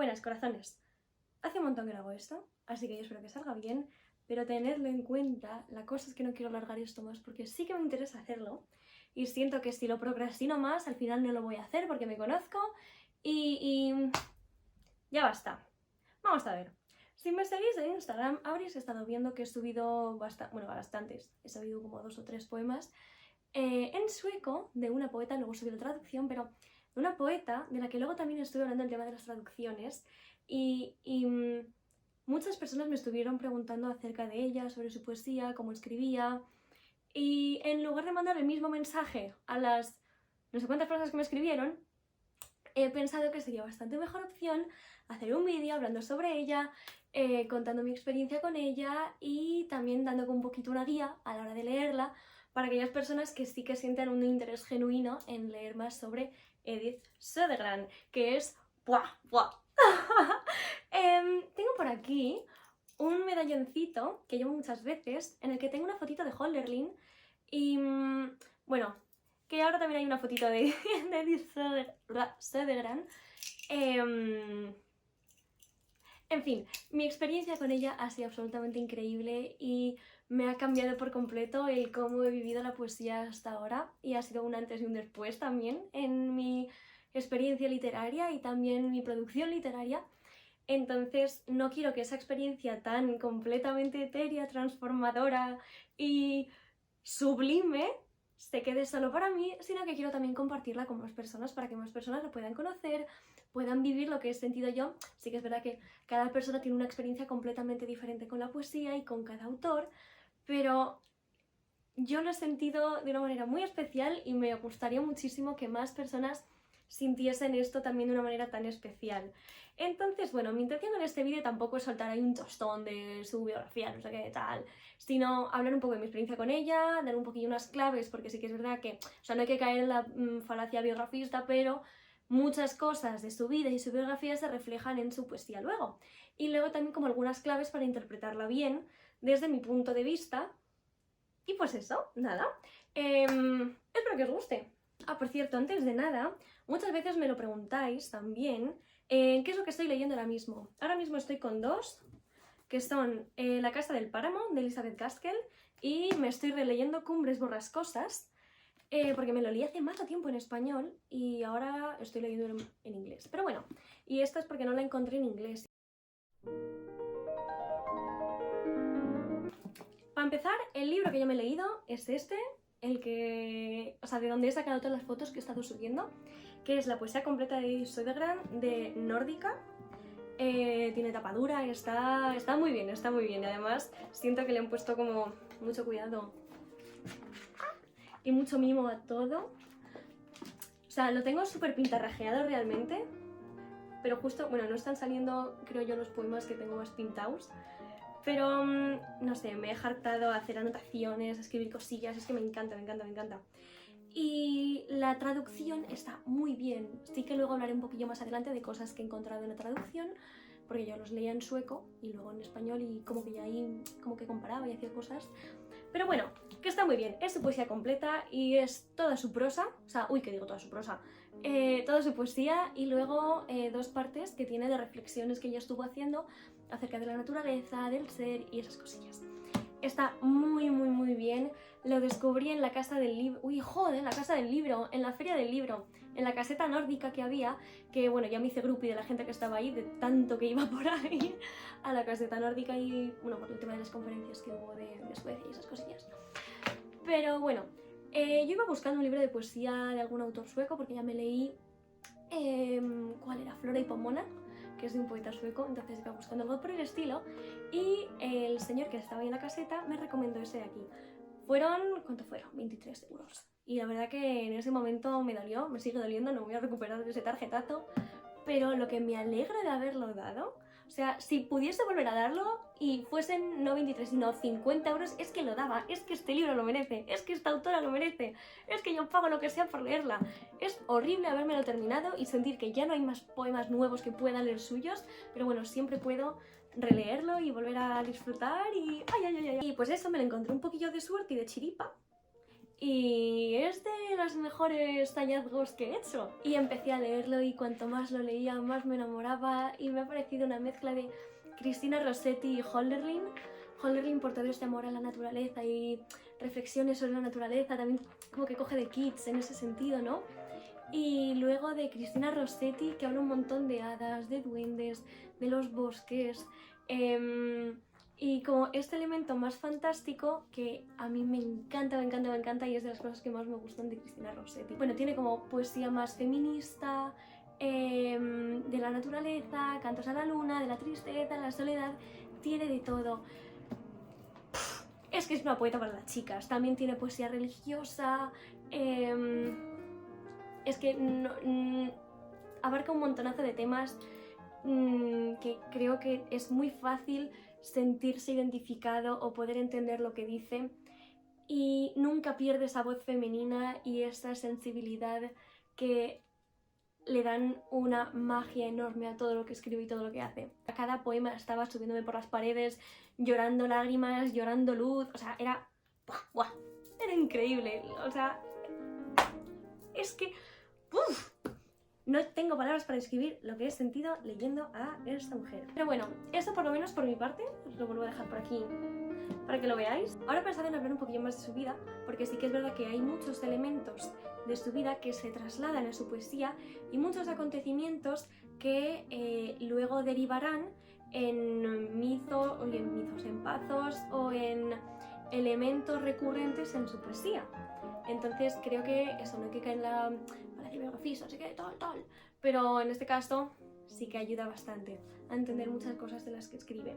Buenas, corazones. Hace un montón que no hago esto, así que yo espero que salga bien, pero tenedlo en cuenta, la cosa es que no quiero alargar esto más porque sí que me interesa hacerlo y siento que si lo procrastino más, al final no lo voy a hacer porque me conozco y ya basta. Vamos a ver. Si me seguís en Instagram, habréis estado viendo que he subido bastantes, he subido como 2 o 3 poemas en sueco de una poeta, luego subí la traducción, pero de una poeta de la que luego también estuve hablando del tema de las traducciones y muchas personas me estuvieron preguntando acerca de ella, sobre su poesía, cómo escribía, y en lugar de mandar el mismo mensaje a las no sé cuántas personas que me escribieron, he pensado que sería bastante mejor opción hacer un vídeo hablando sobre ella, contando mi experiencia con ella y también dando un poquito una guía a la hora de leerla para aquellas personas que sí que sientan un interés genuino en leer más sobre Edith Södergran, que es... ¡buah! ¡buah! Tengo por aquí un medalloncito que llevo muchas veces en el que tengo una fotito de Hölderlin y bueno, que ahora también hay una fotito de Edith Södergran. En fin, mi experiencia con ella ha sido absolutamente increíble y me ha cambiado por completo el cómo he vivido la poesía hasta ahora y ha sido un antes y un después también en mi experiencia literaria y también mi producción literaria. Entonces no quiero que esa experiencia tan completamente etérea, transformadora y sublime se quede solo para mí, sino que quiero también compartirla con más personas para que más personas la puedan conocer, puedan vivir lo que he sentido yo. Sí que es verdad que cada persona tiene una experiencia completamente diferente con la poesía y con cada autor, pero yo lo he sentido de una manera muy especial y me gustaría muchísimo que más personas sintiesen esto también de una manera tan especial. Entonces, bueno, mi intención en este vídeo tampoco es soltar ahí un tostón de su biografía, no sé qué tal, sino hablar un poco de mi experiencia con ella, dar un poquillo unas claves, porque sí que es verdad que, o sea, no hay que caer en la falacia biografista, pero muchas cosas de su vida y su biografía se reflejan en su poesía luego. Y luego también como algunas claves para interpretarla bien desde mi punto de vista. Y pues eso, nada. Espero que os guste. Ah, por cierto, antes de nada, muchas veces me lo preguntáis también, ¿qué es lo que estoy leyendo ahora mismo? Ahora mismo estoy con dos, que son La casa del páramo, de Elizabeth Gaskell, y me estoy releyendo Cumbres borrascosas, porque me lo leí hace más tiempo en español y ahora estoy leyendo en inglés. Pero bueno, y esta es porque no la encontré en inglés. Para empezar, el libro que yo me he leído es este, el que, o sea, de donde he sacado todas las fotos que he estado subiendo, que es la poesía completa de Södergran de Nórdica. Tiene tapadura, está muy bien, está muy bien. Y además siento que le han puesto como mucho cuidado y mucho mimo a todo. O sea, lo tengo súper pintarrajeado realmente, pero justo, bueno, no están saliendo, creo yo, los poemas que tengo más pintados. Pero, no sé, me he hartado a hacer anotaciones, a escribir cosillas, es que me encanta, me encanta, me encanta. Y la traducción está muy bien. Sí que luego hablaré un poquillo más adelante de cosas que he encontrado en la traducción, porque yo los leía en sueco y luego en español y como que ya ahí como que comparaba y hacía cosas. Pero bueno, que está muy bien, es su poesía completa y es toda su prosa, o sea, uy, que digo toda su prosa, toda su poesía y luego dos partes que tiene de reflexiones que ella estuvo haciendo acerca de la naturaleza, del ser y esas cosillas. Está muy, muy, muy bien. Lo descubrí en la casa del libro. Uy, joder, en la casa del libro, en la feria del libro, en la caseta nórdica que había, que bueno, ya me hice groupie de la gente que estaba ahí, de tanto que iba por ahí a la caseta nórdica y, bueno, por el tema de las conferencias que hubo de Suecia y esas cosillas. Pero bueno, yo iba buscando un libro de poesía de algún autor sueco porque ya me leí, ¿cuál era? Flora y Pomona, que es de un poeta sueco, entonces iba buscando algo por el estilo y el señor que estaba ahí en la caseta me recomendó ese de aquí. ¿Cuánto fueron? 23 euros. Y la verdad que en ese momento me dolió, me sigue doliendo, no voy a recuperar ese tarjetazo, pero lo que me alegra de haberlo dado, o sea, si pudiese volver a darlo y fuesen no 23 sino 50 euros, es que lo daba, es que este libro lo merece, es que esta autora lo merece, es que yo pago lo que sea por leerla. Es horrible habérmelo terminado y sentir que ya no hay más poemas nuevos que pueda leer suyos, pero bueno, siempre puedo releerlo y volver a disfrutar y... ¡Ay, ay, ay, ay! Y pues eso, me lo encontré un poquillo de suerte y de chiripa. y es de los mejores hallazgos que he hecho. Y empecé a leerlo y cuanto más lo leía, más me enamoraba y me ha parecido una mezcla de Cristina Rossetti y Hölderlin. Hölderlin por todo este amor a la naturaleza y reflexiones sobre la naturaleza, también como que coge de Keats en ese sentido, ¿no? Y luego de Cristina Rossetti, que habla un montón de hadas, de duendes, de los bosques, y como este elemento más fantástico que a mí me encanta, me encanta, me encanta y es de las cosas que más me gustan de Cristina Rossetti. Bueno, tiene como poesía más feminista, de la naturaleza, cantos a la luna, de la tristeza, la soledad, tiene de todo. Es que es una poeta para las chicas, también tiene poesía religiosa, es que abarca un montonazo de temas que creo que es muy fácil sentirse identificado o poder entender lo que dice y nunca pierde esa voz femenina y esa sensibilidad que le dan una magia enorme a todo lo que escribe y todo lo que hace. A cada poema estaba subiéndome por las paredes, llorando lágrimas, llorando luz, o sea, era... ¡buah! Era increíble, o sea... Es que... ¡uf! No tengo palabras para describir lo que he sentido leyendo a esta mujer. Pero bueno, eso por lo menos por mi parte, os lo vuelvo a dejar por aquí para que lo veáis. Ahora pensad en hablar un poquillo más de su vida, porque sí que es verdad que hay muchos elementos de su vida que se trasladan a su poesía y muchos acontecimientos que luego derivarán en en pazos o en elementos recurrentes en su poesía. Entonces creo que eso, no hay que caer en la biografía, no sé qué, tal, pero en este caso sí que ayuda bastante a entender muchas cosas de las que escribe.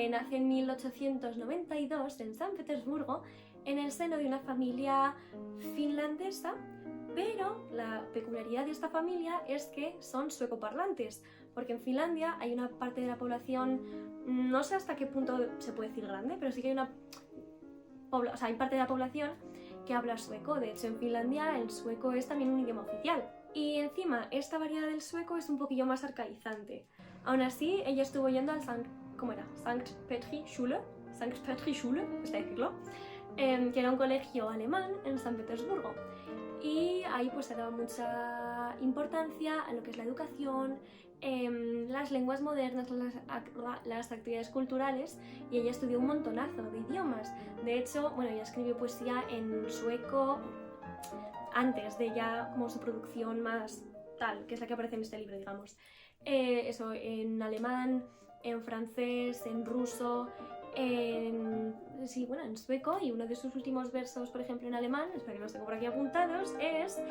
Nace en 1892 en San Petersburgo, en el seno de una familia finlandesa, pero la peculiaridad de esta familia es que son suecoparlantes, porque en Finlandia hay una parte de la población, no sé hasta qué punto se puede decir grande, pero sí que hay parte de la población que habla sueco. De hecho, en Finlandia el sueco es también un idioma oficial. Y encima, esta variedad del sueco es un poquillo más arcaizante. Aún así, ella estuvo yendo al Sankt Petri Schule, está decirlo, que era un colegio alemán en San Petersburgo. Y ahí pues se daba mucha importancia a lo que es la educación, las lenguas modernas, las actividades culturales, y ella estudió un montonazo de idiomas. De hecho, bueno, ella escribió poesía en sueco antes de ya como su producción más tal, que es la que aparece en este libro, digamos. Eso, en alemán, en francés, en ruso, en sueco, y uno de sus últimos versos, por ejemplo, en alemán, espero que los tengo por aquí apuntados, es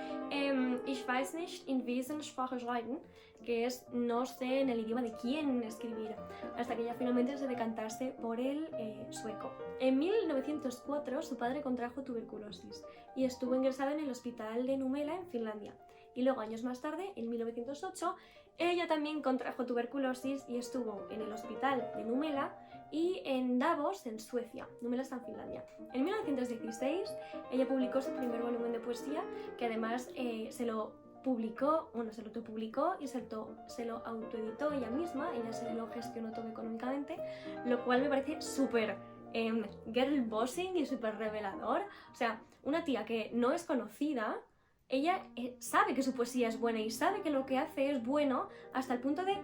Ich weiß nicht in wessen Sprache schreiben, que es no sé en el idioma de quién escribir, hasta que ella finalmente se decantase por el sueco. En 1904 su padre contrajo tuberculosis y estuvo ingresado en el hospital de Numela en Finlandia. Y luego, años más tarde, en 1908, ella también contrajo tuberculosis y estuvo en el hospital de Numela y en Davos, en Suecia. Numela está en Finlandia. En 1916 ella publicó su primer volumen de poesía, que además se lo autopublicó y se lo autoeditó ella misma. Ella se lo gestionó todo económicamente, lo cual me parece súper girlbossing y súper revelador. O sea, una tía que no es conocida, ella sabe que su poesía es buena y sabe que lo que hace es bueno hasta el punto de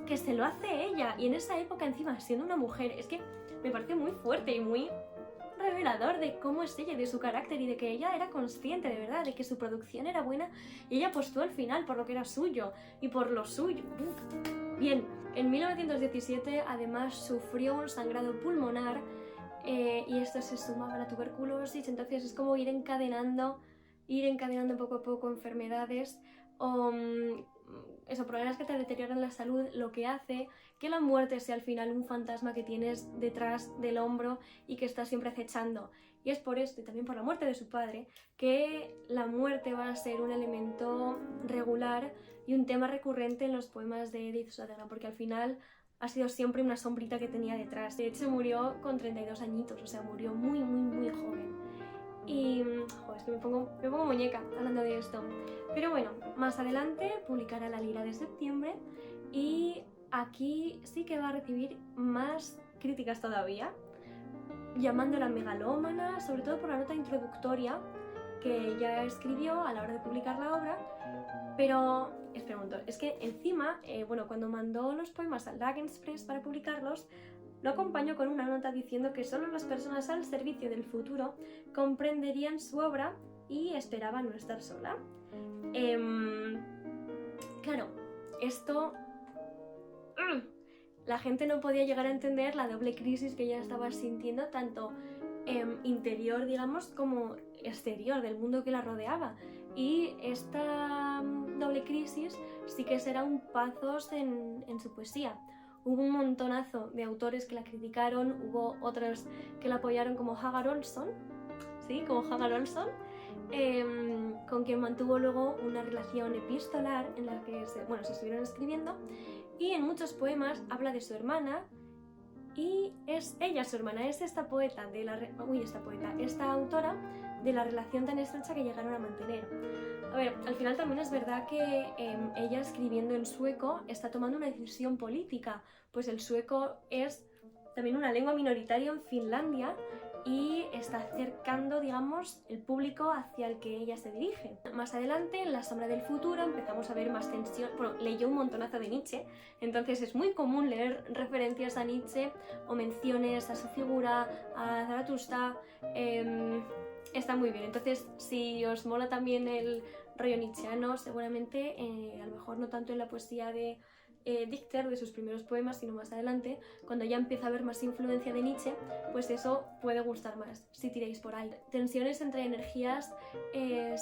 que se lo hace ella, y en esa época encima siendo una mujer. Es que me parece muy fuerte y muy revelador de cómo es ella y de su carácter, y de que ella era consciente de verdad de que su producción era buena y ella apostó al final por lo que era suyo y por lo suyo. Bien, en 1917 además sufrió un sangrado pulmonar y esto se sumaba a la tuberculosis. Entonces es como ir encadenando poco a poco enfermedades o problemas que te deterioran la salud, lo que hace que la muerte sea al final un fantasma que tienes detrás del hombro y que estás siempre acechando. Y es por esto, y también por la muerte de su padre, que la muerte va a ser un elemento regular y un tema recurrente en los poemas de Edith Södergran, porque al final ha sido siempre una sombrita que tenía detrás. De hecho, murió con 32 añitos, o sea, murió muy, muy, muy joven. Y es que me pongo muñeca hablando de esto. Pero bueno, más adelante publicará La Lira de Septiembre, y aquí sí que va a recibir más críticas todavía, llamándola megalómana, sobre todo por la nota introductoria que ella escribió a la hora de publicar la obra. Pero, espera un momento, es que encima, bueno, cuando mandó los poemas al Dagens para publicarlos, lo acompañó con una nota diciendo que solo las personas al servicio del futuro comprenderían su obra y esperaba no estar sola. Claro, esto... La gente no podía llegar a entender la doble crisis que ella estaba sintiendo, tanto interior, digamos, como exterior, del mundo que la rodeaba. Y esta doble crisis sí que será un pathos en su poesía. Hubo un montonazo de autores que la criticaron, hubo otros que la apoyaron como Hagar Olson, ¿sí? Como Hagar Olson, con quien mantuvo luego una relación epistolar en la que se estuvieron escribiendo, y en muchos poemas habla de su hermana, y es ella su hermana, es esta poeta, esta autora, de la relación tan estrecha que llegaron a mantener. A ver, al final también es verdad que ella, escribiendo en sueco, está tomando una decisión política, pues el sueco es también una lengua minoritaria en Finlandia y está acercando, digamos, el público hacia el que ella se dirige. Más adelante, en La sombra del futuro, empezamos a ver más tensión. Bueno, leyó un montonazo de Nietzsche, entonces es muy común leer referencias a Nietzsche o menciones a su figura, a Zaratustra. Está muy bien. Entonces, si os mola también el rollo nietzscheano, seguramente, a lo mejor no tanto en la poesía de Dichter, de sus primeros poemas, sino más adelante, cuando ya empieza a haber más influencia de Nietzsche, pues eso puede gustar más, si tiráis por ahí. Tensiones entre energías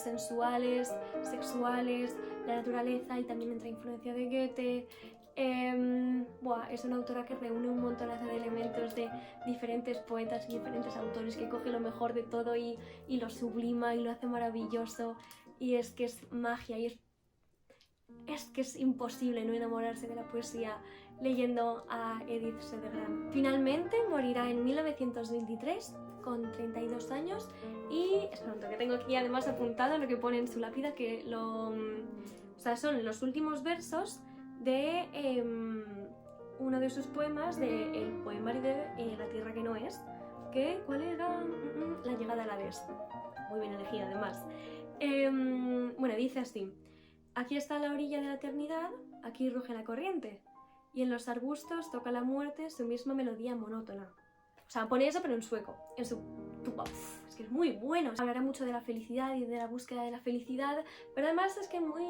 sensuales, sexuales, la naturaleza, y también entre influencia de Goethe. Es una autora que reúne un montonazo de elementos de diferentes poetas y diferentes autores, que coge lo mejor de todo y lo sublima y lo hace maravilloso, y es que es magia, y es que es imposible no enamorarse de la poesía leyendo a Edith Södergran. Finalmente morirá en 1923 con 32 años, y es pronto, que tengo aquí además apuntado lo que pone en su lápida, que son los últimos versos de uno de sus poemas, del poemario de La tierra que no es, que ¿cuál era? La llegada a la vez. Muy bien elegida además. Dice así: aquí está la orilla de la eternidad, aquí ruge la corriente, y en los arbustos toca la muerte su misma melodía monótona. O sea, pone eso pero en sueco, en su tuba. Es que es muy bueno. Hablará mucho de la felicidad y de la búsqueda de la felicidad, pero además es que muy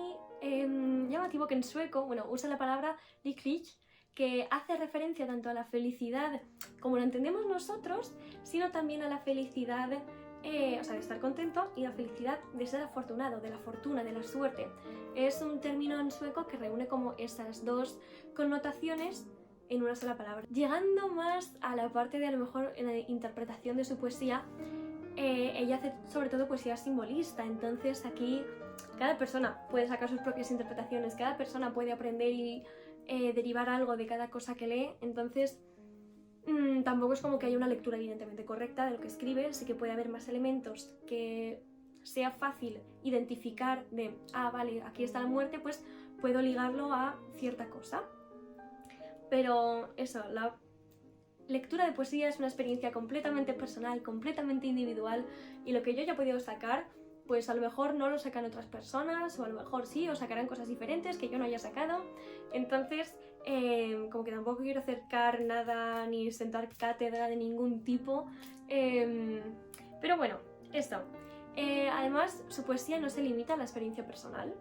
llamativo que en sueco, usa la palabra lycklig, que hace referencia tanto a la felicidad como lo entendemos nosotros, sino también a la felicidad de estar contento, y la felicidad de ser afortunado, de la fortuna, de la suerte. Es un término en sueco que reúne como esas dos connotaciones en una sola palabra. Llegando más a la parte de, a lo mejor, en la interpretación de su poesía, ella hace sobre todo poesía simbolista, entonces aquí cada persona puede sacar sus propias interpretaciones, cada persona puede aprender y derivar algo de cada cosa que lee, entonces tampoco es como que haya una lectura evidentemente correcta de lo que escribe. Sí que puede haber más elementos que sea fácil identificar de, vale, aquí está la muerte, pues puedo ligarlo a cierta cosa. Pero eso, la lectura de poesía es una experiencia completamente personal, completamente individual, y lo que yo ya he podido sacar, pues a lo mejor no lo sacan otras personas, o a lo mejor sí, o sacarán cosas diferentes que yo no haya sacado. Entonces, como que tampoco quiero acercar nada ni sentar cátedra de ningún tipo, pero bueno, esto. Además, su poesía no se limita a la experiencia personal.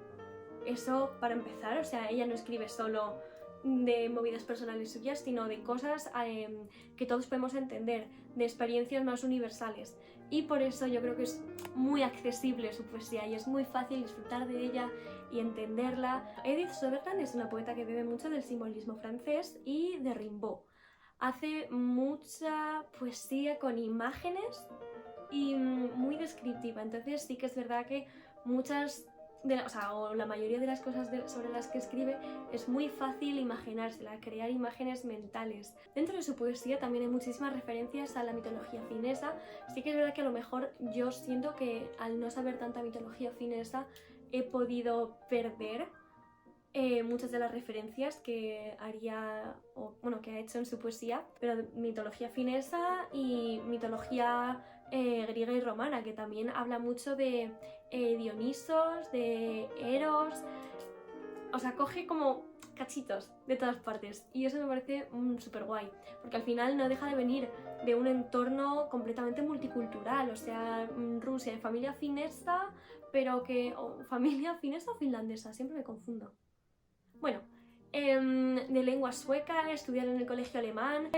Eso para empezar, o sea, ella no escribe solo de movidas personales suyas, sino de cosas que todos podemos entender, de experiencias más universales. Y por eso yo creo que es muy accesible su poesía y es muy fácil disfrutar de ella y entenderla. Edith Södergran es una poeta que bebe mucho del simbolismo francés y de Rimbaud. Hace mucha poesía con imágenes y muy descriptiva, entonces sí que es verdad que la mayoría de las cosas sobre las que escribe es muy fácil imaginársela, crear imágenes mentales. Dentro de su poesía también hay muchísimas referencias a la mitología finesa. Sí que es verdad que a lo mejor yo siento que al no saber tanta mitología finesa he podido perder muchas de las referencias que haría, o bueno, que ha hecho en su poesía, pero de mitología finesa y mitología griega y romana, que también habla mucho de Dionisos, de Eros, o sea, coge como cachitos de todas partes y eso me parece súper guay, porque al final no deja de venir de un entorno completamente multicultural, o sea, Rusia y familia finesa, pero que... familia finesa o finlandesa, siempre me confundo. Bueno, de lengua sueca, estudiar en el colegio alemán.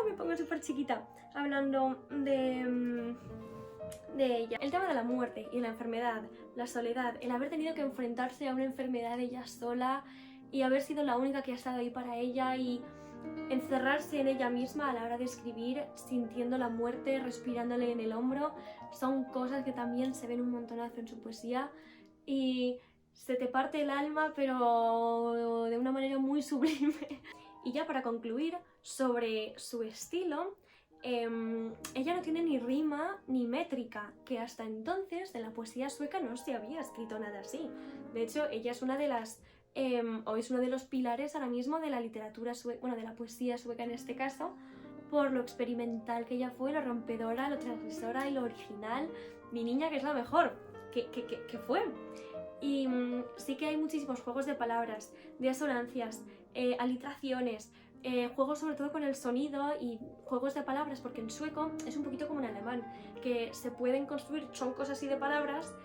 Me pongo súper chiquita hablando de ella. El tema de la muerte y la enfermedad, la soledad, el haber tenido que enfrentarse a una enfermedad ella sola y haber sido la única que ha estado ahí para ella y encerrarse en ella misma a la hora de escribir, sintiendo la muerte, respirándole en el hombro, son cosas que también se ven un montonazo en su poesía y se te parte el alma, pero de una manera muy sublime. Y ya para concluir, sobre su estilo, ella no tiene ni rima ni métrica, que hasta entonces en la poesía sueca no se había escrito nada así. De hecho, ella es una de las... o es uno de los pilares ahora mismo de la literatura sueca, bueno, de la poesía sueca en este caso, por lo experimental que ella fue, lo rompedora, lo transgresora y lo original. Mi niña, que es la mejor, que fue. Y sí que hay muchísimos juegos de palabras, de asonancias, aliteraciones, juegos sobre todo con el sonido y juegos de palabras, porque en sueco es un poquito como en alemán, que se pueden construir troncos así de palabras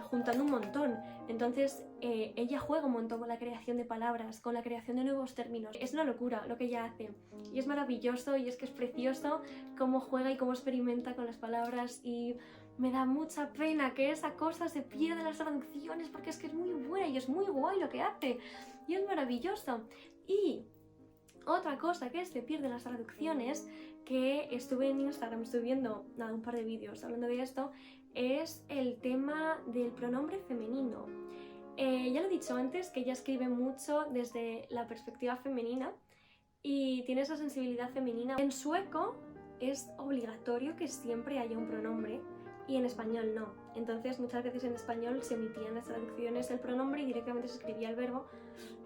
juntando un montón. Entonces ella juega un montón con la creación de palabras, con la creación de nuevos términos. Es una locura lo que ella hace y es maravilloso y es que es precioso cómo juega y cómo experimenta con las palabras y me da mucha pena que esa cosa se pierda en las traducciones porque es que es muy buena y es muy guay lo que hace y es maravilloso. Y otra cosa que se pierde en las traducciones, que estuve en Instagram, estuve viendo un par de vídeos hablando de esto, es el tema del pronombre femenino. Ya lo he dicho antes, que ella escribe mucho desde la perspectiva femenina y tiene esa sensibilidad femenina. En sueco es obligatorio que siempre haya un pronombre y en español no. Entonces muchas veces en español se omitían las traducciones el pronombre y directamente se escribía el verbo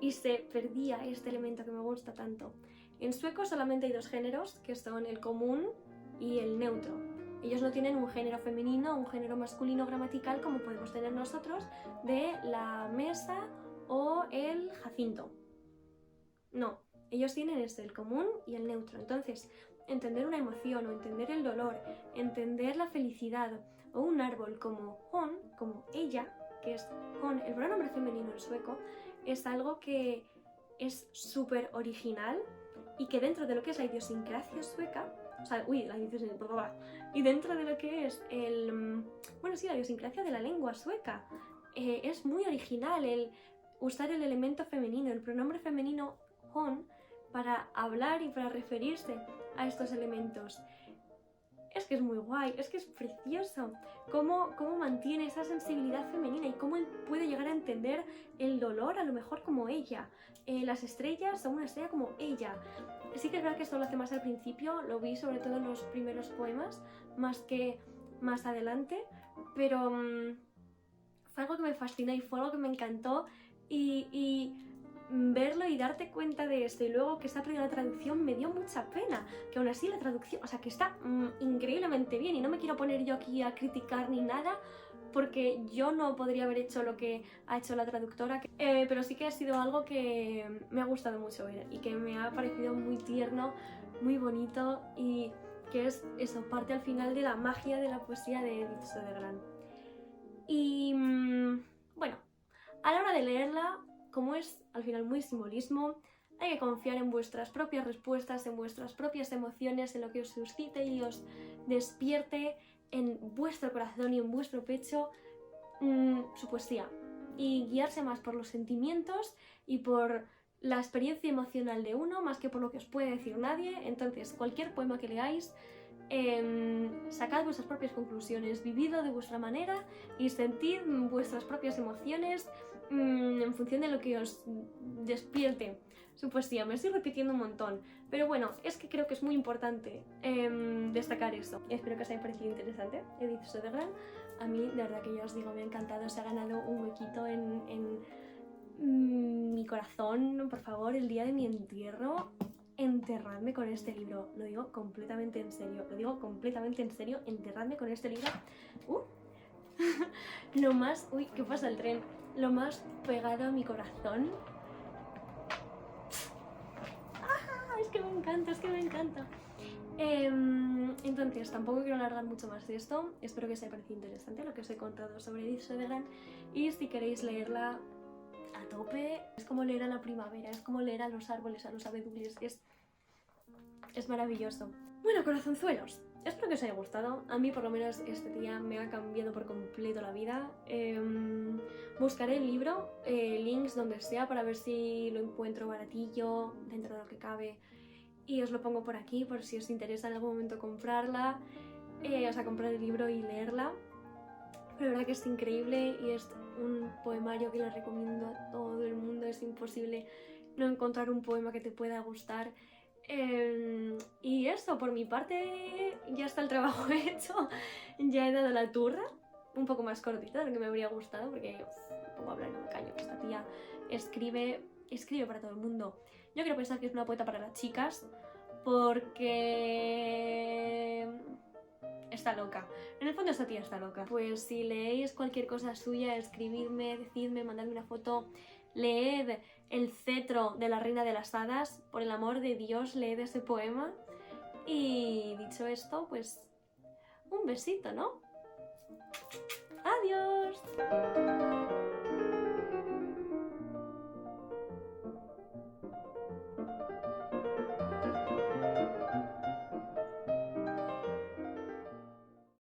y se perdía este elemento que me gusta tanto. En sueco solamente hay dos géneros, que son el común y el neutro. Ellos no tienen un género femenino o un género masculino gramatical como podemos tener nosotros de la mesa o el jacinto. No, ellos tienen el común y el neutro. Entonces, entender una emoción o entender el dolor, entender la felicidad o un árbol como hon, como ella, que es hon, el pronombre femenino en sueco, es algo que es súper original y que dentro de lo que es la idiosincrasia sueca, o sea, y dentro de lo que es la idiosincrasia de la lengua sueca, es muy original el usar el elemento femenino, el pronombre femenino hon, para hablar y para referirse a estos elementos. Es que es muy guay, es que es precioso cómo mantiene esa sensibilidad femenina y cómo él puede llegar a entender el dolor a lo mejor como ella, las estrellas o una estrella como ella. Sí que es verdad que esto lo hace más al principio, lo vi sobre todo en los primeros poemas, más que más adelante, pero fue algo que me fascinó y fue algo que me encantó y verlo y darte cuenta de esto y luego que está perdida la traducción me dio mucha pena, que aún así la traducción, o sea, que está increíblemente bien y no me quiero poner yo aquí a criticar ni nada porque yo no podría haber hecho lo que ha hecho la traductora, pero sí que ha sido algo que me ha gustado mucho ver y que me ha parecido muy tierno, muy bonito y que es eso, parte al final de la magia de la poesía de Edith Södergran. Y bueno, a la hora de leerla, como es al final muy simbolismo, hay que confiar en vuestras propias respuestas, en vuestras propias emociones, en lo que os suscite y os despierte en vuestro corazón y en vuestro pecho su poesía. Y guiarse más por los sentimientos y por la experiencia emocional de uno, más que por lo que os puede decir nadie. Entonces, cualquier poema que leáis, sacad vuestras propias conclusiones, vividlo de vuestra manera y sentid vuestras propias emociones en función de lo que os despierte su poesía. Me estoy repitiendo un montón, pero bueno, es que creo que es muy importante destacar eso. Espero que os haya parecido interesante, Edith Södergran, A mí, de verdad que ya os digo, me ha encantado, se ha ganado un huequito en mi corazón. Por favor, el día de mi entierro, enterradme con este libro. Lo digo completamente en serio, enterradme con este libro. Lo más... Uy, ¿qué pasa el tren? Lo más pegado a mi corazón. ¡Ah! Es que me encanta. Entonces, tampoco quiero alargar mucho más de esto. Espero que os haya parecido interesante lo que os he contado sobre Edith Södergran. Y si queréis leerla a tope, es como leer a la primavera, es como leer a los árboles, a los abedules. Es maravilloso. Bueno, corazonzuelos, espero que os haya gustado. A mí por lo menos este día me ha cambiado por completo la vida. Buscaré el libro, links donde sea, para ver si lo encuentro baratillo, dentro de lo que cabe. Y os lo pongo por aquí por si os interesa en algún momento comprarla, o sea, comprar el libro y leerla. Pero la verdad que es increíble y es un poemario que le recomiendo a todo el mundo. Es imposible no encontrar un poema que te pueda gustar. Y eso, por mi parte ya está el trabajo hecho. Ya he dado la turra, un poco más cortita de lo que me habría gustado, porque me pongo a hablar y no me callo. Esta tía escribe para todo el mundo. Yo quiero pensar que es una poeta para las chicas, porque está loca. En el fondo esta tía está loca. Pues si leéis cualquier cosa suya, escribidme, decidme, mandadme una foto. Leed El cetro de la reina de las hadas, por el amor de Dios, leed ese poema. Y dicho esto, pues un besito, ¿no? ¡Adiós!